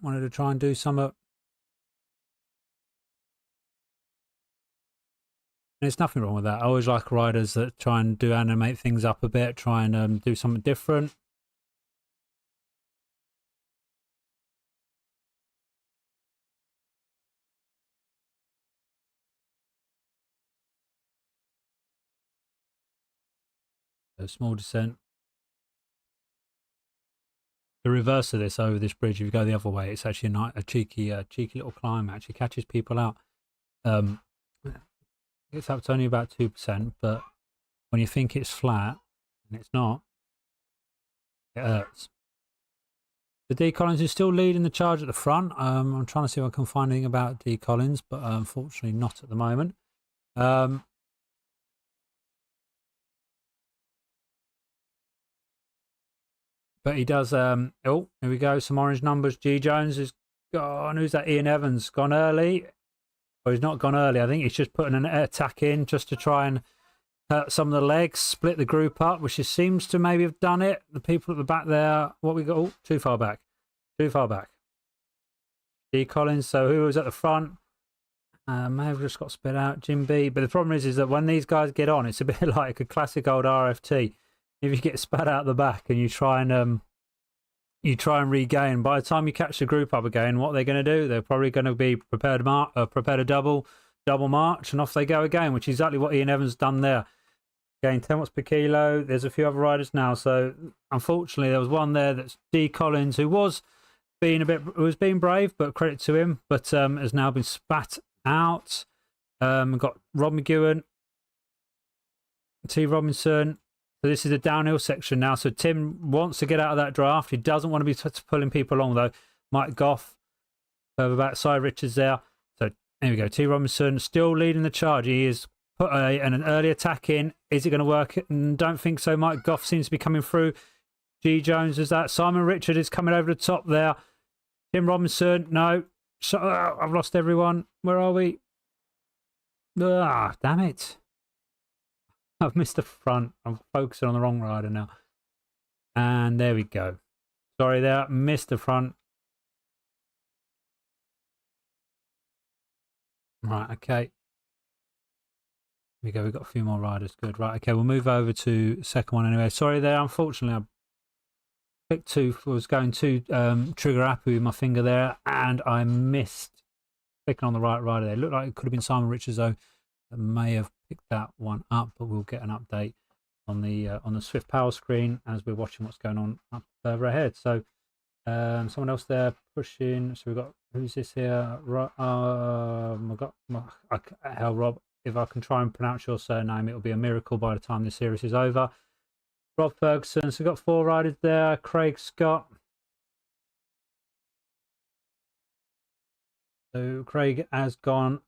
Wanted to try and do some. There's nothing wrong with that. I always like riders that try and animate things up a bit, try and do something different. A small descent. The reverse of this over this bridge, if you go the other way, it's actually a cheeky little climb. Actually catches people out. It's up to only about 2%, but when you think it's flat and it's not, it hurts. The D Collins is still leading the charge at the front. I'm trying to see if I can find anything about D Collins, but unfortunately not at the moment. But he does. Oh, here we go. Some orange numbers. G Jones is gone. Who's that? Ian Evans gone early. Well, he's not gone early. I think he's just putting an attack in just to try and hurt some of the legs, split the group up, which seems to maybe have done it. The people at the back there. What we got? Oh, too far back. Too far back. D Collins. So who was at the front? May have just got spit out. Jim B. But the problem is that when these guys get on, it's a bit like a classic old RFT. If you get spat out the back and you try and regain, by the time you catch the group up again, what they're going to do? They're probably going to be prepared to double march, and off they go again, which is exactly what Ian Evans done there. Gained 10 watts per kilo. There's a few other riders now, so unfortunately there was one there that's D Collins, who was being brave, but credit to him, but has now been spat out. Got Rob McGowan, T Robinson. So this is the downhill section now. So Tim wants to get out of that draft. He doesn't want to be pulling people along, though. Mike Goff, further back, Cy Richards there. So there we go. T Robinson still leading the charge. He has put an early attack in. Is it going to work? Don't think so. Mike Goff seems to be coming through. G Jones is that. Simon Richard is coming over the top there. Tim Robinson, no. So, I've lost everyone. Where are we? Damn it. I've missed the front. I'm focusing on the wrong rider now. And there we go. Sorry there. Missed the front. Right, okay. Here we go. We've got a few more riders. Good. Right, okay. We'll move over to the second one anyway. Sorry there. Unfortunately, I was going too trigger happy with my finger there, and I missed clicking on the right rider there. It looked like it could have been Simon Richards, though. That may have picked that one up, but we'll get an update on the Swift Power screen as we're watching what's going on up further ahead. So someone else there pushing. So we've got, who's this here? Hell, Rob, if I can try and pronounce your surname, it'll be a miracle by the time this series is over. Rob Ferguson. So we've got 4 riders there. Craig Scott. So Craig has gone,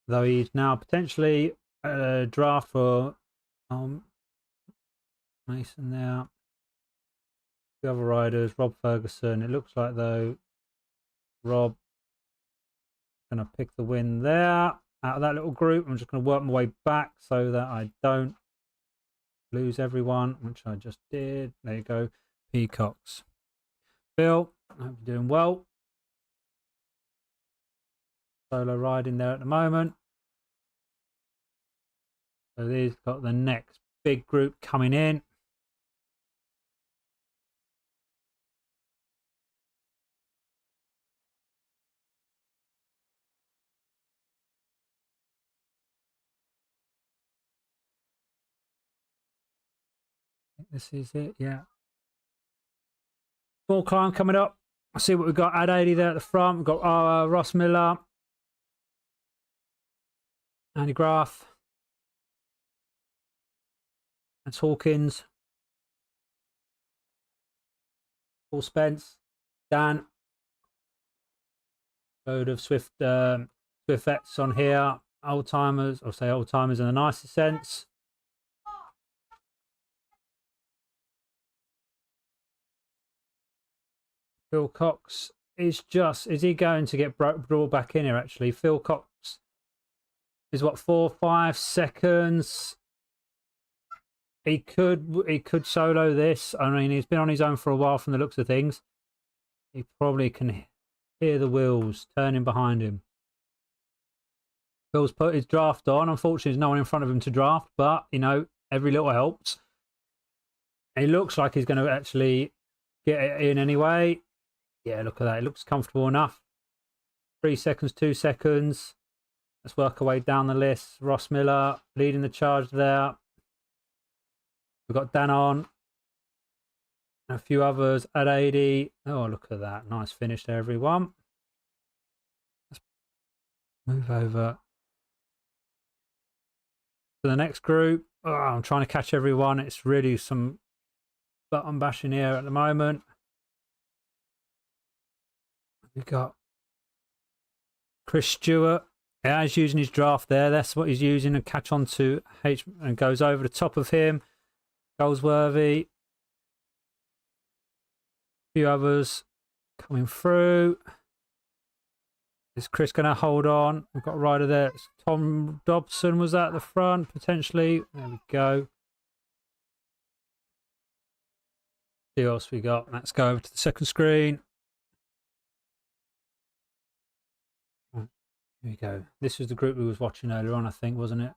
though he's now potentially a draft for Mason there. The other riders, Rob Ferguson. It looks like, though, Rob going to pick the win there out of that little group. I'm just going to work my way back so that I don't lose everyone, which I just did. There you go. Peacocks. Phil, I hope you're doing well. Solo riding there at the moment. So these got the next big group coming in. This is it, yeah. Full climb coming up. I see what we've got. Ad 80 there at the front. We've got Ross Miller, Andy Graff, that's Hawkins, Paul Spence, Dan. Load of Swift vets on here. Old timers, I'll say old timers in the nicest sense. Phil Cox is he going to get brought back in here actually? Phil Cox is what, 4 or 5 seconds. He could solo this. I mean, he's been on his own for a while from the looks of things. He probably can hear the wheels turning behind him. Phil's put his draft on. Unfortunately, there's no one in front of him to draft, but you know, every little helps. He looks like he's going to actually get it in anyway. Yeah, look at that. It looks comfortable enough. 3 seconds, 2 seconds. Let's work our way down the list. Ross Miller leading the charge there. We've got Dan on. And a few others at 80. Oh, look at that. Nice finish there, everyone. Let's move over to the next group. Oh, I'm trying to catch everyone. It's really some button bashing here at the moment. We've got Chris Stewart. Yeah, he's using his draft there. That's what he's using to catch on to H and goes over the top of him. Goldsworthy. A few others coming through. Is Chris going to hold on? We've got a rider there. It's Tom Dobson was that at the front, potentially. There we go. See what else we got. Let's go over to the second screen. Right, here we go. This was the group we was watching earlier on, I think, wasn't it?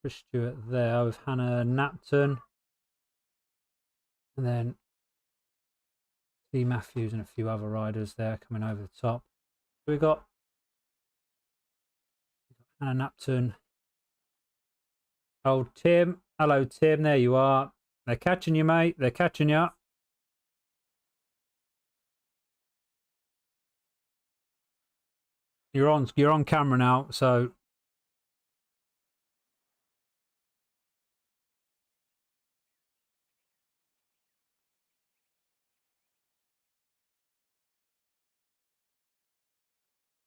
Chris Stewart there with Hannah Napton. And then T. Matthews and a few other riders there coming over the top. So we've got Hannah Napton. Old Tim. Hello, Tim. There you are. They're catching you, mate. They're catching you. You're on camera now, so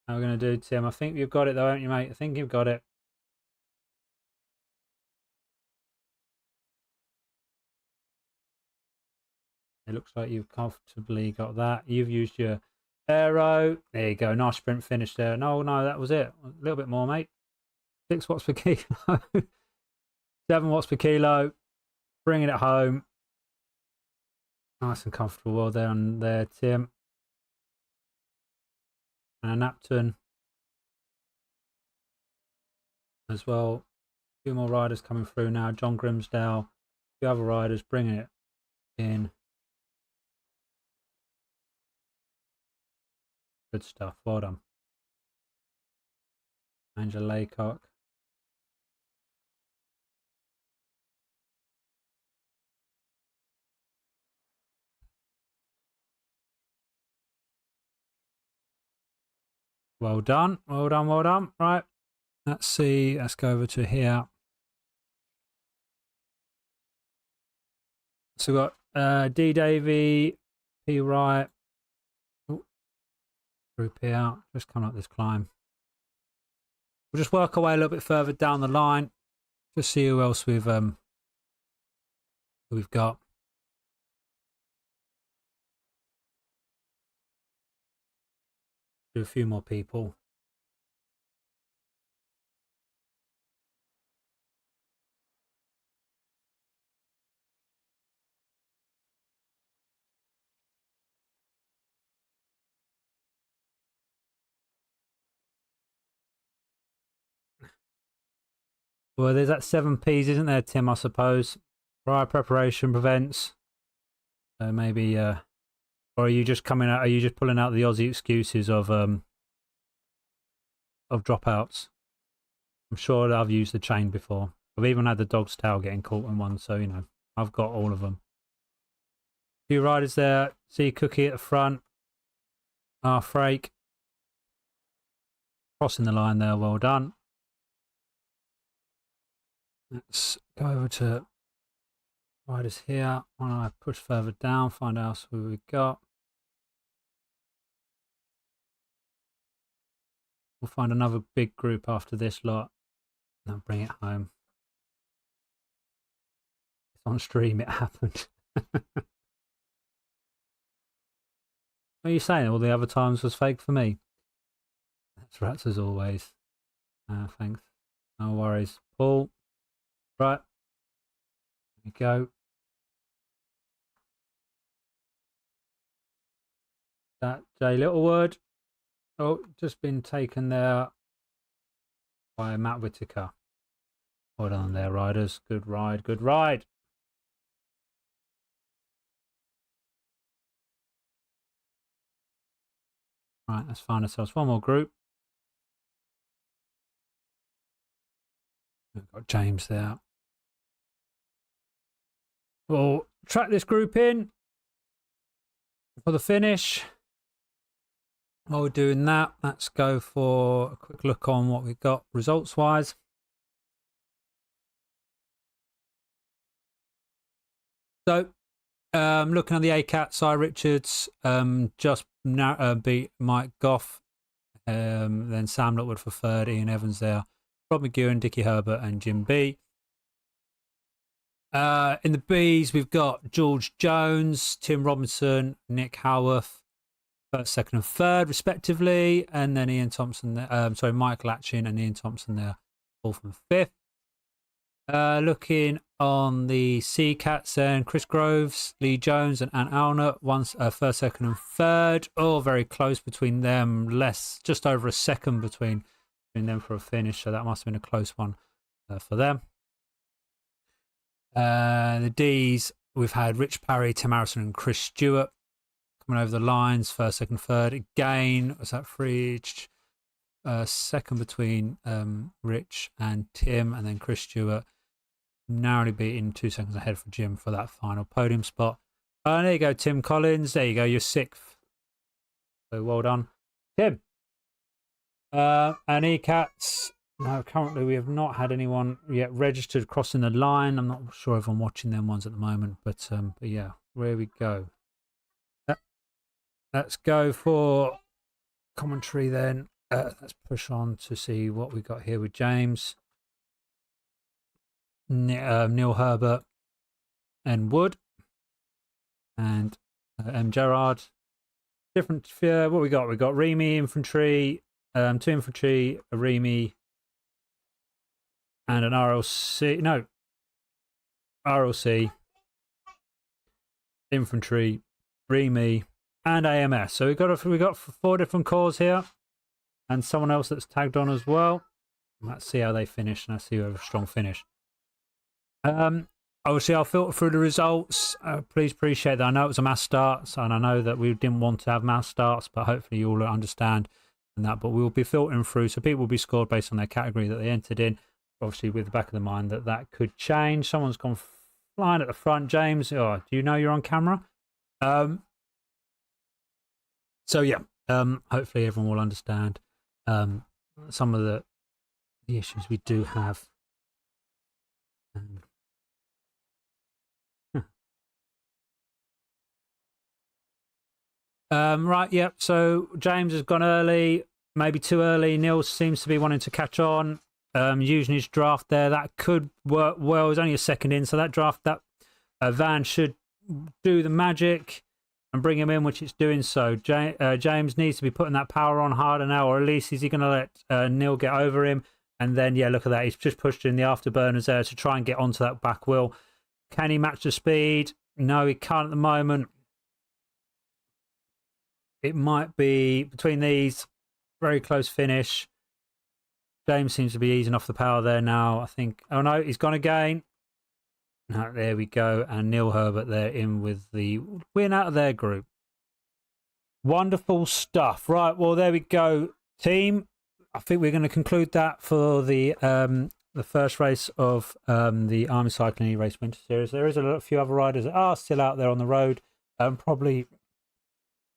how we're going to do, Tim. I think you've got it though, haven't you, mate? I think you've got it. It looks like you've comfortably got that. You've used your aero. There you go. Nice sprint finish there. No, that was it. A little bit more, mate. 6 watts per kilo. 7 watts per kilo. Bringing it home. Nice and comfortable. Well done there, Tim. And Napton as well. A few more riders coming through now. John Grimsdale. A few other riders bringing it in. Good stuff. Well done. Angela Laycock. Well done. Well done. Well done. Right. Let's see. Let's go over to here. So we've got D. Davey, P. Wright. Ooh, group here. Just coming up this climb. We'll just work our way a little bit further down the line. Just see who else we've got. Do a few more people. Well, there's that 7Ps, isn't there, Tim, I suppose? Prior preparation prevents. So maybe, or are you just coming out, are you just pulling out the Aussie excuses of dropouts? I'm sure that I've used the chain before. I've even had the dog's tail getting caught in one, so, you know, I've got all of them. A few riders there. See Cookie at the front. Frake. Crossing the line there, well done. Let's go over to riders here. Why don't I push further down, find out who we've got. We'll find another big group after this lot. And I'll bring it home. It's on stream, it happened. What are you saying? All the other times was fake for me? That's rats as always. Thanks. No worries. Paul. Right. There we go. That Jay Littlewood. Oh, just been taken there by Matt Whitaker. Well done there, riders. Good ride, good ride. Right, let's find ourselves one more group. We've got James there. We'll track this group in for the finish. While we're doing that, let's go for a quick look on what we've got results-wise. So, looking at the ACAT, Cy Richards just beat Mike Goff. Then Sam Lockwood for third, Ian Evans there, Rob McGeown, Dickie Herbert and Jim B. In the Bs, we've got George Jones, Tim Robinson, Nick Howarth, first, second and third respectively, and then Ian Thompson there, Mike Latchin and Ian Thompson there, fourth and fifth. Looking on the C Cats and Chris Groves, Lee Jones and Ant Alnett, first, second and third. Oh, very close between them, just over a second between them for a finish, so that must have been a close one for them. The Ds, we've had Rich Parry, Tim Harrison and Chris Stewart coming over the lines, first, second, third. Again, was that free? Second between Rich and Tim, and then Chris Stewart narrowly beating 2 seconds ahead for Jim for that final podium spot. There you go, Tim Collins. There you go, you're sixth. So well done, Tim. And ECATs. No, currently we have not had anyone yet registered crossing the line. I'm not sure if I'm watching them ones at the moment, but yeah, where we go. Let's go for commentary then. Let's push on to see what we got here with James, Neil Herbert and Wood, and M. Gerard. Different. What we got? We got Remy infantry, 2 infantry, a Remy, and an RLC. No, RLC, infantry, Remy, and AMS. So we got 4 different corps here, and someone else that's tagged on as well. Let's see how they finish, and let's see who have a strong finish. Obviously, I'll filter through the results. Please appreciate that. I know it was a mass start, and I know that we didn't want to have mass starts, but hopefully you all understand that. But we will be filtering through, so people will be scored based on their category that they entered in. Obviously, with the back of the mind that could change. Someone's gone flying at the front. James, do you know you're on camera? So yeah, hopefully everyone will understand some of the issues we do have. Right, yep. So James has gone early, maybe too early. Neil seems to be wanting to catch on. Using his draft there, that could work well. He's only a second in, so that draft, that van should do the magic and bring him in, which it's doing so. James needs to be putting that power on harder now, or at least is he going to let Neil get over him? And then, yeah, look at that. He's just pushed in the afterburners there to try and get onto that back wheel. Can he match the speed? No, he can't at the moment. It might be between these, very close finish. James seems to be easing off the power there now. I think. Oh no, he's gone again. No, there we go. And Neil Herbert there in with the win out of their group. Wonderful stuff. Right, well, there we go, team. I think we're going to conclude that for the first race of the Army Cycling eRace Winter Series. There is a few other riders that are still out there on the road, probably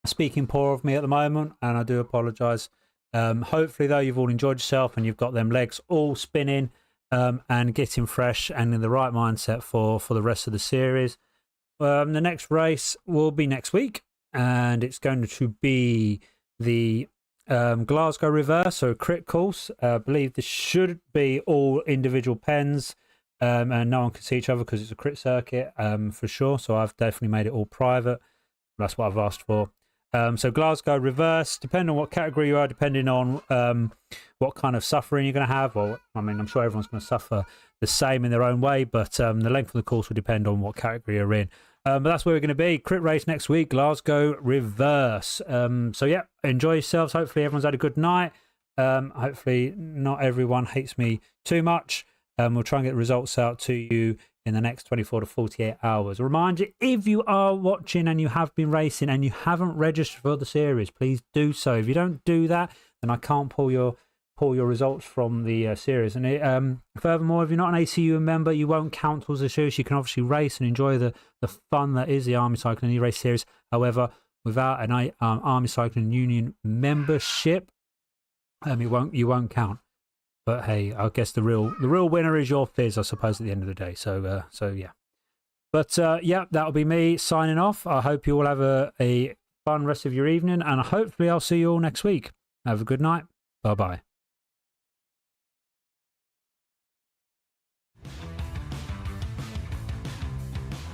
speaking poor of me at the moment, and I do apologise. Hopefully, though, you've all enjoyed yourself and you've got them legs all spinning and getting fresh and in the right mindset for the rest of the series. The next race will be next week, and it's going to be the Glasgow Reverse, so a crit course. I believe this should be all individual pens, and no one can see each other because it's a crit circuit for sure. So I've definitely made it all private. That's what I've asked for. So Glasgow Reverse, depending on what category you are, depending on what kind of suffering you're going to have, or I mean, I'm sure everyone's going to suffer the same in their own way, but the length of the course will depend on what category you're in. But that's where we're going to be. Crit race next week, Glasgow Reverse. So yeah, enjoy yourselves. Hopefully everyone's had a good night. Hopefully not everyone hates me too much. We'll try and get the results out to you in the next 24 to 48 hours. A reminder, if you are watching and you have been racing and you haven't registered for the series, please do so. If you don't do that, then I can't pull your results from the series. And furthermore, if you're not an ACU member, you won't count towards the series. You can obviously race and enjoy the fun that is the Army Cycling eRace series. However, without an Army Cycling Union membership, you won't count. But hey, I guess the real winner is your Fizz, I suppose, at the end of the day. So yeah. But yeah, that'll be me signing off. I hope you all have a fun rest of your evening, and hopefully I'll see you all next week. Have a good night. Bye bye.